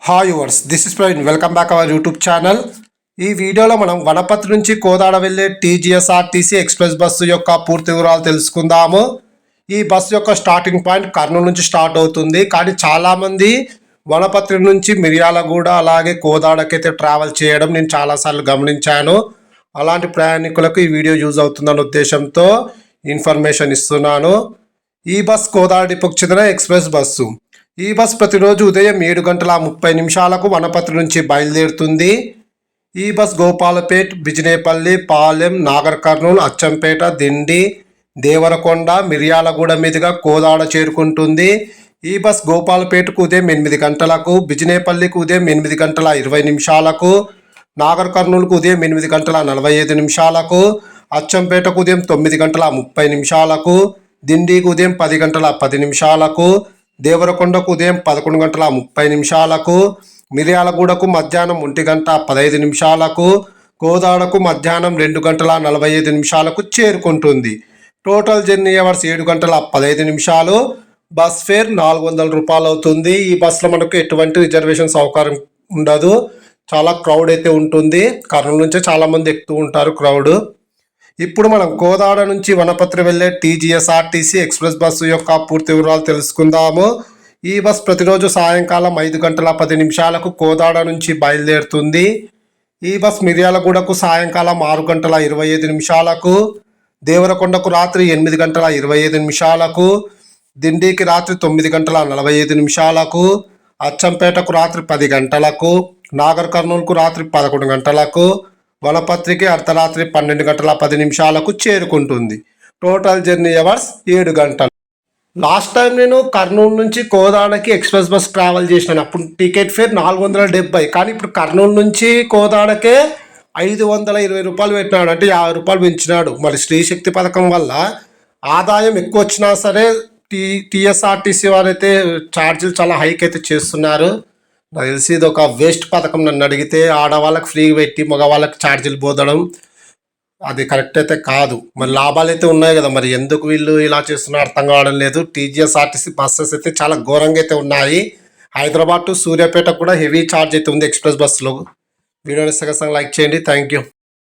Hi yours, this is Praveen. Welcome back our YouTube channel. ఈ వీడియోలో మనం వనపర్తి నుంచి కోదాడ వెళ్ళే టీజీఎస్ఆర్టీసీ ఎక్స్ప్రెస్ బస్సు యొక్క పూర్తి వివరాలు తెలుసుకుందాము. ఈ బస్సు యొక్క స్టార్టింగ్ పాయింట్ కర్నూలు నుంచి స్టార్ట్ అవుతుంది. కానీ చాలామంది వనపర్తి నుంచి మిర్యాలగూడ అలాగే కోదాడకైతే ట్రావెల్ చేయడం నేను చాలాసార్లు గమనించాను. అలాంటి ప్రయాణికులకు ఈ వీడియో యూజ్ అవుతుందన్న ఉద్దేశంతో ఇన్ఫర్మేషన్ ఇస్తున్నాను. ఈ బస్ కోదాడ డిపోకి చెందిన ఎక్స్ప్రెస్ బస్సు. ఈ బస్ ప్రతిరోజు ఉదయం 7:30 వనపర్తి నుంచి బయలుదేరుతుంది. ఈ బస్ గోపాలపేట్, బిజినేపల్లి, పాలెం, నాగర్ కర్నూలు, అచ్చంపేట, దిండి, దేవరకొండ, మిర్యాలగూడ మీదుగా కోదాడ చేరుకుంటుంది. ఈ బస్ గోపాలపేటకు ఉదయం 8 గంటలకు, బిజినేపల్లికి ఉదయం 8:20, నాగర్ కర్నూలుకు ఉదయం 8:45, అచ్చంపేటకు ఉదయం 9:30, దిండికి ఉదయం 10:10, దేవరకొండకు ఉదయం 11:30, మిర్యాలగూడకు మధ్యాహ్నం 1:15, కోదాడకు మధ్యాహ్నం 2:45 చేరుకుంటుంది. Total journey hours 7:15. Bus fair 400 రూపాయలు అవుతుంది. ఈ బస్సులో మనకు ఎటువంటి రిజర్వేషన్ సౌకర్యం ఉండదు. చాలా క్రౌడ్ అయితే ఉంటుంది. కర్నూలు నుంచే చాలామంది ఎక్కుతూ ఉంటారు క్రౌడ్. ఇప్పుడు మనం కోదాడ నుంచి వనపర్తి వెళ్ళే టీజీఎస్ఆర్టీసీ ఎక్స్ప్రెస్ బస్సు యొక్క పూర్తి వివరాలు తెలుసుకుందాము. ఈ బస్ ప్రతిరోజు సాయంకాలం 5:10 కోదాడ నుంచి బయలుదేరుతుంది. ఈ బస్ మిర్యాలగూడకు సాయంకాలం 6:25, దేవరకొండకు రాత్రి 8:25, దిండికి రాత్రి 9:45, అచ్చంపేటకు రాత్రి 10 గంటలకు, నాగర్ కర్నూలుకు రాత్రి 11 గంటలకు, వనపర్తికి అర్ధరాత్రి 12:10 చేరుకుంటుంది. టోటల్ జర్నీ అవర్స్ 7 గంటలు. లాస్ట్ టైం నేను కర్నూలు నుంచి కోదాడకి ఎక్స్ప్రెస్ బస్ ట్రావెల్ చేసినాను. అప్పుడు టికెట్ ఫేర్ 470, కానీ ఇప్పుడు కర్నూలు నుంచి కోదాడకే 520 రూపాయలు పెట్టినాడు. అంటే 50 రూపాయలు పెంచినాడు. మరి స్త్రీశక్తి పథకం వల్ల ఆదాయం ఎక్కువ వచ్చినా సరే టీఎస్ఆర్టీసీ వారైతే ఛార్జీలు చాలా హైక్ అయితే చేస్తున్నారు. నాకు తెలిసి ఇది ఒక వేస్ట్ పథకం. నన్ను అడిగితే ఆడవాళ్ళకి ఫ్రీ పెట్టి మగవాళ్ళకి ఛార్జీలు పోదడం అది కరెక్ట్ అయితే కాదు. మరి లాభాలు అయితే ఉన్నాయి కదా, మరి ఎందుకు వీళ్ళు ఇలా చేస్తున్నా అర్థం కావడం లేదు. టీజీఎస్ఆర్టీసీ బస్సెస్ అయితే చాలా ఘోరంగా అయితే ఉన్నాయి. హైదరాబాద్ టు సూర్యాపేట కూడా హెవీ ఛార్జ్ అయితే ఉంది ఎక్స్ప్రెస్ బస్సులో. వీడియోని సగం లైక్ చేయండి. Thank you.